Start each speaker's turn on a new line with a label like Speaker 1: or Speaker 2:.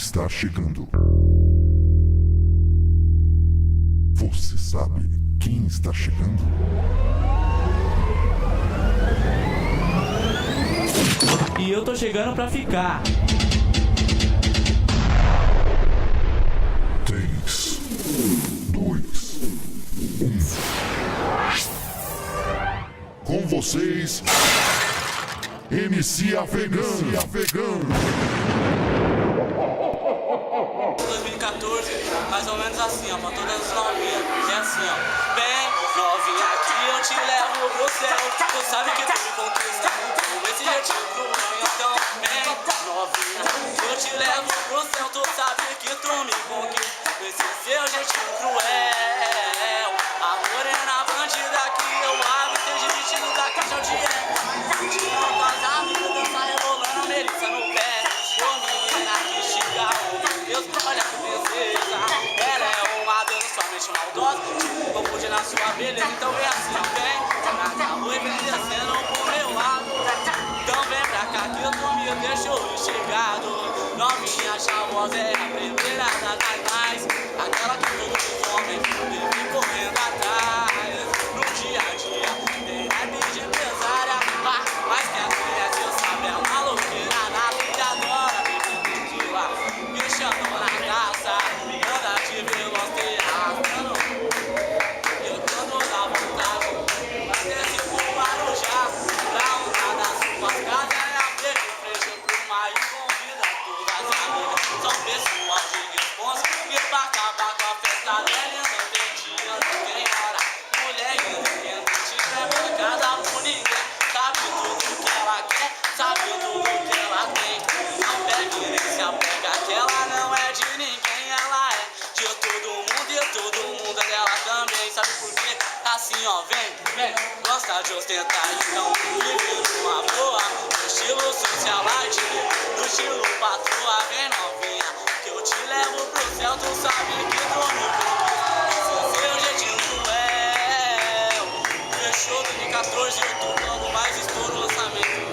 Speaker 1: está chegando. Você sabe quem está chegando?
Speaker 2: E eu tô chegando pra ficar.
Speaker 1: 3, 2, 1. Com vocês, MC Afegão.
Speaker 3: 2014, mais ou menos assim, ó, pra todas as novinhas. É assim, ó. Bem, novinha, aqui eu te levo pro céu. Tu sabe que tu me conquista com esse jeitinho pro banho. Então, bem, novinha, eu te levo pro céu. Tu sabe que tu me conquista com esse seu jeitinho cruel. A morena bandida que eu abro, esteja vestido da caixa de é. Tinha umas amigas, dança rebolando a Melissa no pé. Ô menina que chica, Deus, olha que princesa. Ela é uma deusa, somente maldosa. Tipo, confunde na sua beleza. Então vem assim, vem na minha rua e vem descendo pro meu lado. Então vem pra cá que eu tô me deixou instigado. Novinha chavosa é a primeira das mais. Aquela que todos os homens vivem correndo atrás. No dia a dia tem rap de empresária, mas quem conhece eu sabe é maluqueira. Na vida adora beber tequila, me chamam na praça, anda de velocidade. Eu tô toda vontade, mas desce pro Guarujá, pra uma das suas casas é a frente pro mar e convida todas as amigas. São pessoal de responsa e pra acabar com a festa dela não tem dia, não tem hora. Mulher independente, leva em casa por ninguém. Sabe tudo que ela quer, sabe tudo que ela tem. Não pegue nem se apega, que ela não é de ninguém. Ela é de todo mundo e todo mundo é dela também. Sabe por quê? Assim ó, vem, gosta de ostentar, então vive numa boa. No estilo socialite, no estilo patroa. Vem novinha, que eu te levo pro céu. Tu sabe que tu me conquista, seu jeitinho cruel. Fechou 2014, eu tô logo mais estouro o lançamento.